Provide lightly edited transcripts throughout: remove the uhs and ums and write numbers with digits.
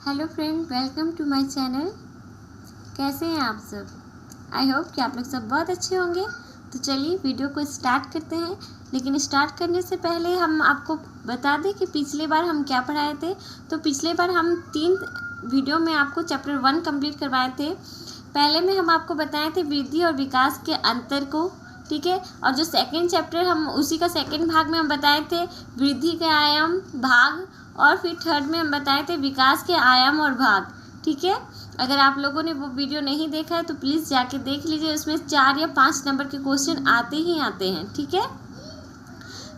Hello friend, welcome to my channel. कैसे हैं आप सब? आई होप कि आप लोग सब बहुत अच्छे होंगे। तो चलिए वीडियो को स्टार्ट करते हैं। लेकिन स्टार्ट करने से पहले हम आपको बता दें कि पिछले बार हम क्या पढ़ाए थे। तो पिछले बार हम 3 वीडियो में आपको चैप्टर 1 कंप्लीट करवाए थे। पहले में हम आपको बताए थे वृद्धि और विकास के अंतर को, ठीक है। और जो सेकंड चैप्टर हम उसी का सेकंड भाग में हम बताए थे वृद्धि के आयाम भाग, और फिर थर्ड में हम बताए थे विकास के आयाम और भाग, ठीक है। अगर आप लोगों ने वो वीडियो नहीं देखा है तो प्लीज़ जाके देख लीजिए। उसमें 4 या 5 नंबर के क्वेश्चन आते ही आते हैं, ठीक है।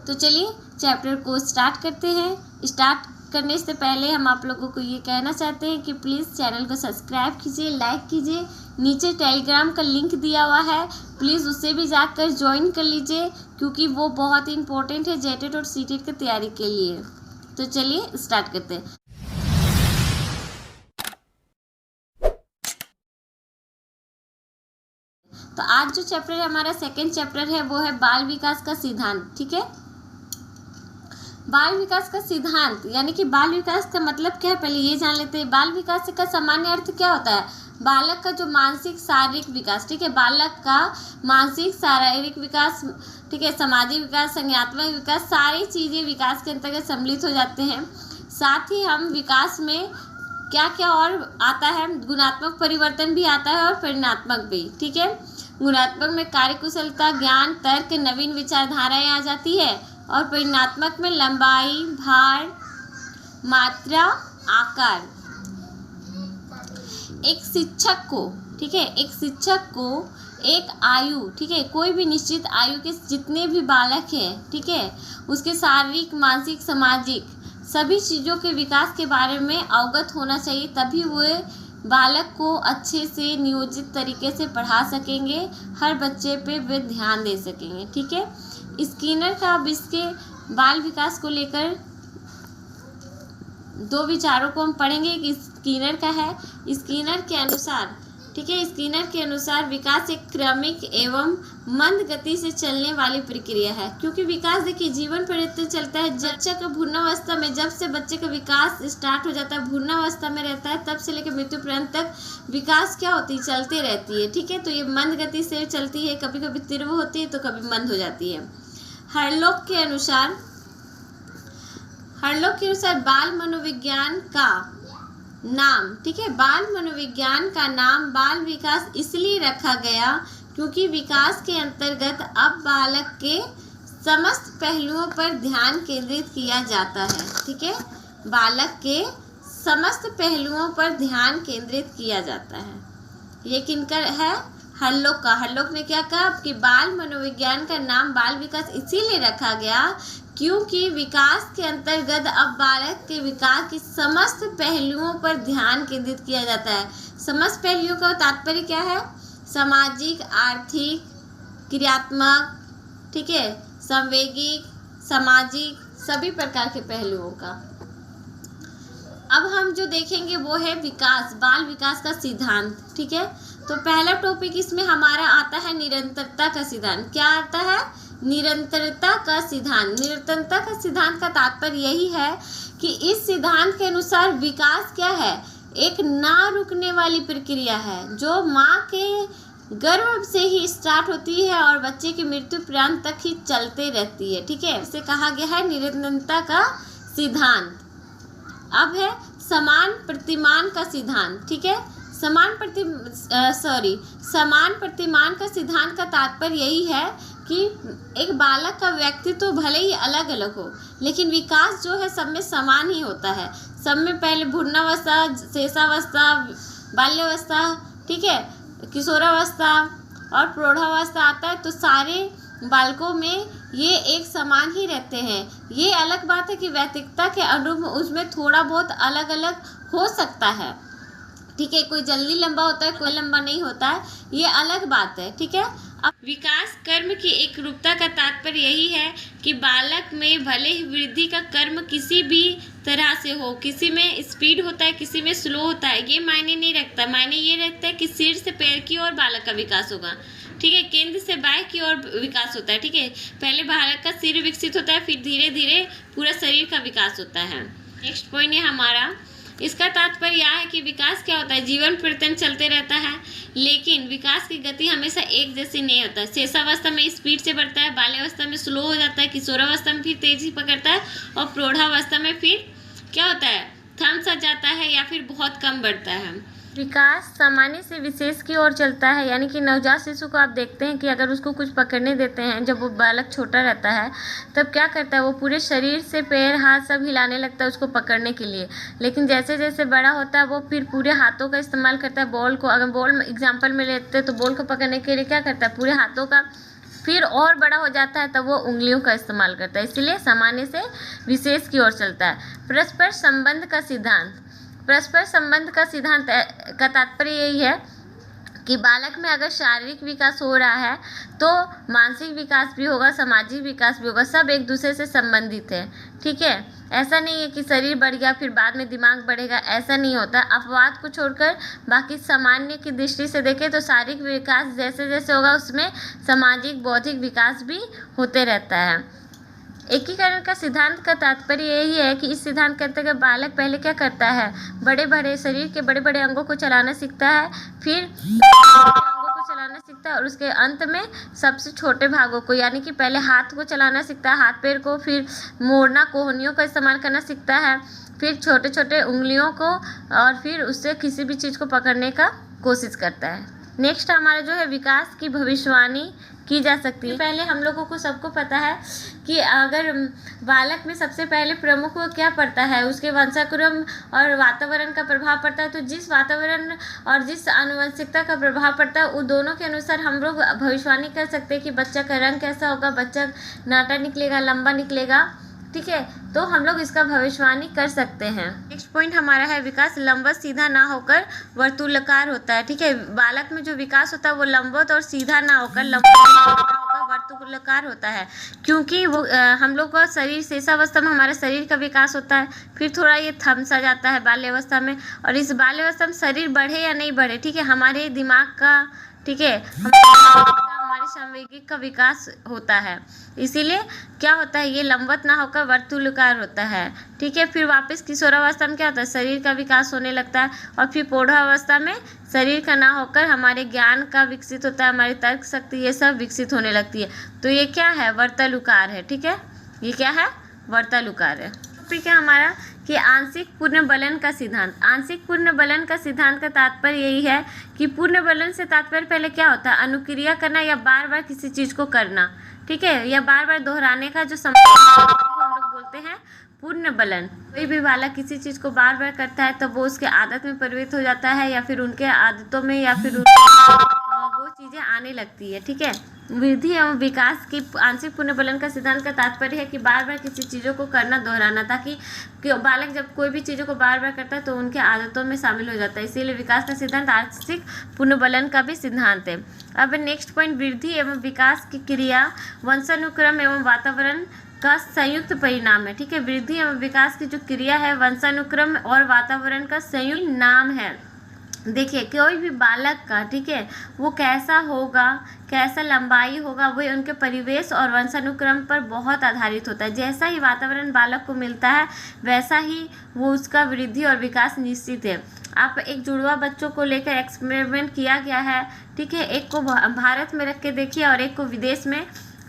तो चलिए चैप्टर को स्टार्ट करते हैं। स्टार्ट करने से पहले हम आप लोगों को ये कहना चाहते हैं कि प्लीज़ चैनल को सब्सक्राइब कीजिए, लाइक कीजिए। नीचे टेलीग्राम का लिंक दिया हुआ है, प्लीज़ उससे भी जाकर ज्वाइन कर लीजिए, क्योंकि वो बहुत ही इंपॉर्टेंट है जेटेट और सीटेट की तैयारी के लिए। तो चलिए स्टार्ट करते हैं। तो आज जो चैप्टर है हमारा सेकंड चैप्टर है, वो है बाल विकास का सिद्धांत, ठीक है। बाल विकास का सिद्धांत यानी कि बाल विकास का मतलब क्या है, पहले ये जान लेते हैं। बाल विकास का सामान्य अर्थ क्या होता है? बालक का जो मानसिक शारीरिक विकास, ठीक है। बालक का मानसिक शारीरिक विकास, ठीक है, सामाजिक विकास, संज्ञानात्मक विकास, सारी चीज़ें विकास के अंतर्गत सम्मिलित हो जाते हैं। साथ ही हम विकास में क्या क्या और आता है, गुणात्मक परिवर्तन भी आता है और परिणात्मक भी, ठीक है। गुणात्मक में कार्यकुशलता, ज्ञान, तर्क, नवीन विचारधाराएं आ जाती है, और परिणात्मक में लंबाई, भार, मात्रा, आकार। एक शिक्षक को, ठीक है, एक शिक्षक को एक आयु, ठीक है, कोई भी निश्चित आयु के जितने भी बालक हैं, ठीक है, उसके शारीरिक, मानसिक, सामाजिक सभी चीज़ों के विकास के बारे में अवगत होना चाहिए, तभी वे बालक को अच्छे से नियोजित तरीके से पढ़ा सकेंगे, हर बच्चे पे वे ध्यान दे सकेंगे, ठीक है। स्किनर का अब इसके बाल विकास को लेकर 2 विचारों को हम पढ़ेंगे। कि स्किनर का है, स्किनर के अनुसार, ठीक है, स्किनर के अनुसार विकास एक क्रमिक एवं मंद गति से चलने वाली प्रक्रिया है। क्योंकि विकास देखिए जीवन पर्यंत चलता है। बच्चे का भ्रूणावस्था में, जब से बच्चे का विकास स्टार्ट हो जाता है, भ्रूणावस्था में रहता है, तब से लेकर मृत्यु पर्यंत तक विकास क्या होती है, चलती रहती है, ठीक है। तो ये मंद गति से चलती है, कभी कभी तीव्र होती है तो कभी मंद हो जाती है। हरलोक के अनुसार बाल मनोविज्ञान का नाम, ठीक है, बाल मनोविज्ञान का नाम बाल विकास इसलिए रखा गया क्योंकि विकास के अंतर्गत अब बालक के समस्त पहलुओं पर ध्यान केंद्रित किया जाता है, ठीक है। बालक के समस्त पहलुओं पर ध्यान केंद्रित किया जाता है। ये किनका है? हरलोक का। हरलोक ने क्या कहा कि बाल मनोविज्ञान का नाम बाल विकास इसीलिए रखा गया क्योंकि विकास के अंतर्गत अब बालक के विकास के समस्त पहलुओं पर ध्यान केंद्रित किया जाता है। समस्त पहलुओं का तात्पर्य क्या है? सामाजिक, आर्थिक, क्रियात्मक, ठीक है, संवेगिक, सामाजिक, सभी प्रकार के पहलुओं का। अब हम जो देखेंगे वो है विकास, बाल विकास का सिद्धांत, ठीक है। तो पहला टॉपिक इसमें हमारा आता है निरंतरता का सिद्धांत। क्या आता है? निरंतरता का सिद्धांत। निरंतरता का सिद्धांत का तात्पर्य यही है कि इस सिद्धांत के अनुसार विकास क्या है? एक ना रुकने वाली प्रक्रिया है जो माँ के गर्भ से ही स्टार्ट होती है और बच्चे की मृत्यु पर्यंत तक ही चलते रहती है, ठीक है। इसे कहा गया है निरंतरता का सिद्धांत। अब है समान प्रतिमान का सिद्धांत, ठीक है। समान प्रतिमान का सिद्धांत का तात्पर्य यही है कि एक बालक का व्यक्तित्व तो भले ही अलग अलग हो, लेकिन विकास जो है सब में समान ही होता है। सब में पहले भ्रूणावस्था, शेषावस्था, बाल्यावस्था, ठीक है, किशोरावस्था और प्रौढ़ावस्था आता है। तो सारे बालकों में ये एक समान ही रहते हैं। ये अलग बात है कि व्यक्तित्वता के अनुरूप उसमें थोड़ा बहुत अलग अलग हो सकता है, ठीक है। कोई जल्दी लंबा होता है, कोई लंबा नहीं होता है, ये अलग बात है, ठीक है। अब विकास कर्म की एक रूपता का तात्पर्य यही है कि बालक में भले ही वृद्धि का कर्म किसी भी तरह से हो, किसी में स्पीड होता है, किसी में स्लो होता है, ये मायने नहीं रखता। मायने ये रखता है कि सिर से पैर की ओर बालक का विकास होगा, ठीक है, केंद्र से बाएं की ओर विकास होता है, ठीक है। पहले बालक का सिर विकसित होता है, फिर धीरे धीरे पूरा शरीर का विकास होता है। नेक्स्ट पॉइंट है हमारा इसका तात्पर्य यह है कि विकास क्या होता है, जीवन परिवर्तन चलते रहता है, लेकिन विकास की गति हमेशा एक जैसी नहीं होता। शेषावस्था में स्पीड से बढ़ता है, बाल्यावस्था में स्लो हो जाता है, किशोरावस्था में फिर तेजी पकड़ता है और प्रौढ़ावस्था में फिर क्या होता है, थम सा जाता है या फिर बहुत कम बढ़ता है। विकास सामान्य से विशेष की ओर चलता है, यानी कि नवजात शिशु को आप देखते हैं कि अगर उसको कुछ पकड़ने देते हैं, जब वो बालक छोटा रहता है तब क्या करता है, वो पूरे शरीर से पैर हाथ सब हिलाने लगता है उसको पकड़ने के लिए। लेकिन जैसे जैसे बड़ा होता है वो फिर पूरे हाथों का इस्तेमाल करता है। बॉल को अगर बॉल एग्जाम्पल में लेते हैं तो बॉल को पकड़ने के लिए क्या करता है, पूरे हाथों का, फिर और बड़ा हो जाता है तब वो उंगलियों का इस्तेमाल करता है। इसीलिए सामान्य से विशेष की ओर चलता है। परस्पर संबंध का सिद्धांत। परस्पर संबंध का सिद्धांत का तात्पर्य यही है कि बालक में अगर शारीरिक विकास हो रहा है तो मानसिक विकास भी होगा, सामाजिक विकास भी होगा, सब एक दूसरे से संबंधित है। ठीक है, ऐसा नहीं है कि शरीर बढ़ गया फिर बाद में दिमाग बढ़ेगा, ऐसा नहीं होता। अपवाद को छोड़कर बाकी सामान्य की दृष्टि से देखें तो शारीरिक विकास जैसे जैसे होगा उसमें सामाजिक बौद्धिक विकास भी होते रहता है। एकीकरण का सिद्धांत का तात्पर्य यही है कि इस सिद्धांत के अंतर्गत बालक पहले क्या करता है, बड़े बड़े शरीर के बड़े बड़े अंगों को चलाना सीखता है, फिर अंगों को चलाना सीखता है और उसके अंत में सबसे छोटे भागों को, यानी कि पहले हाथ को चलाना सीखता है, हाथ पैर को, फिर मोड़ना कोहनियों का इस्तेमाल करना सीखता है, फिर छोटे छोटे उंगलियों को, और फिर उससे किसी भी चीज़ को पकड़ने का कोशिश करता है। नेक्स्ट हमारा जो है विकास की भविष्यवाणी की जा सकती है। पहले हम लोगों को सबको पता है कि अगर बालक में सबसे पहले प्रमुख वो क्या पड़ता है, उसके वंशानुक्रम और वातावरण का प्रभाव पड़ता है। तो जिस वातावरण और जिस आनुवंशिकता का प्रभाव पड़ता है उन दोनों के अनुसार हम लोग भविष्यवाणी कर सकते हैं कि बच्चा का रंग कैसा होगा, बच्चा नाटा निकलेगा, लंबा निकलेगा। ठीक है, तो हम लोग इसका भविष्यवाणी कर सकते हैं। नेक्स्ट पॉइंट हमारा है विकास लंबवत सीधा ना होकर वर्तुलाकार होता है। ठीक है, बालक में जो विकास होता है वो लंबवत और सीधा ना होकर वर्तुलाकार होता है, क्योंकि वो हम लोग का शरीर शेषावस्था में हमारे शरीर का विकास होता है, फिर थोड़ा ये थम सा जाता है बाल्यावस्था में, और इस बाल्यावस्था में शरीर बढ़े या नहीं बढ़े, ठीक है, हमारे दिमाग का, ठीक है, हमारे संवेगिक का विकास होता है। इसीलिए क्या होता है, ये लंबवत ना होकर वर्तुलाकार होता है। ठीक है, फिर वापस किशोरावस्था में क्या होता है, शरीर का विकास होने लगता है, और फिर प्रौढ़ावस्था में शरीर का ना होकर हमारे ज्ञान का विकसित होता है, हमारी तर्क शक्ति ये सब विकसित होने लगती है। तो ये क्या है, वर्तुलाकार है। ठीक है, ये क्या है, वर्तुलाकार है। टॉपिक है हमारा कि आंशिक पुनर्बलन का सिद्धांत। आंशिक पुनर्बलन का सिद्धांत का तात्पर्य यही है कि पुनर्बलन से तात्पर्य पहले क्या होता है, अनुक्रिया करना या बार बार किसी चीज़ को करना। ठीक है, या बार बार दोहराने का जो हम लोग बोलते हैं पुनर्बलन। कोई भी बालक किसी चीज़ को बार बार करता है तब वो उसके आदत में परिवर्तित हो जाता है, या फिर उनके आदतों में, या फिर वो चीज़ें आने लगती है। ठीक है, वृद्धि एवं विकास की आंशिक पुनर्बलन का सिद्धांत का तात्पर्य है कि बार बार किसी चीज़ों को करना, दोहराना, ताकि बालक जब कोई भी चीज़ों को बार बार करता है तो उनके आदतों में शामिल हो जाता है। इसीलिए विकास का सिद्धांत आंशिक पुनर्बलन का भी सिद्धांत है। अब नेक्स्ट पॉइंट, वृद्धि एवं विकास की क्रिया वंशानुक्रम एवं वातावरण का संयुक्त परिणाम है। ठीक है, वृद्धि एवं विकास की जो क्रिया है वंशानुक्रम और वातावरण का संयुक्त नाम है। देखिए, कोई भी बालक का, ठीक है, वो कैसा होगा, कैसा लंबाई होगा, वो उनके परिवेश और वंशानुक्रम पर बहुत आधारित होता है। जैसा ही वातावरण बालक को मिलता है वैसा ही वो उसका वृद्धि और विकास निश्चित है। आप एक जुड़वा बच्चों को लेकर एक्सपेरिमेंट किया गया है। ठीक है, एक को भारत में रख के देखिए और एक को विदेश में।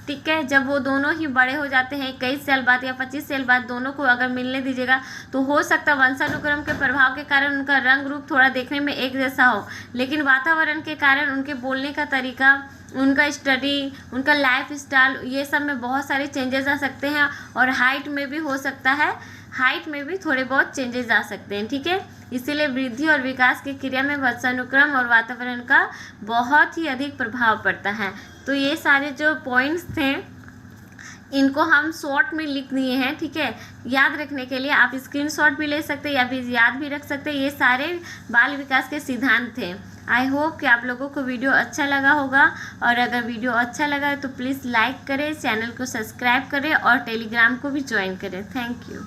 ठीक है, जब वो दोनों ही बड़े हो जाते हैं 21 साल बाद या 25 साल बाद, दोनों को अगर मिलने दीजिएगा तो हो सकता है वंशानुक्रम के प्रभाव के कारण उनका रंग रूप थोड़ा देखने में एक जैसा हो, लेकिन वातावरण के कारण उनके बोलने का तरीका, उनका स्टडी, उनका लाइफ स्टाइल, ये सब में बहुत सारे चेंजेस आ सकते हैं, और हाइट में भी हो सकता है, हाइट में भी थोड़े बहुत चेंजेस आ सकते हैं। ठीक है, इसीलिए वृद्धि और विकास की क्रिया में वंशानुक्रम और वातावरण का बहुत ही अधिक प्रभाव पड़ता है। तो ये सारे जो पॉइंट्स थे इनको हम शॉर्ट में लिख दिए हैं। ठीक है, याद रखने के लिए आप स्क्रीनशॉट भी ले सकते हैं या फिर याद भी रख सकते हैं। ये सारे बाल विकास के सिद्धांत थे। आई होप कि आप लोगों को वीडियो अच्छा लगा होगा, और अगर वीडियो अच्छा लगा है तो प्लीज़ लाइक करें, चैनल को सब्सक्राइब करें और टेलीग्राम को भी ज्वाइन करें। Thank you.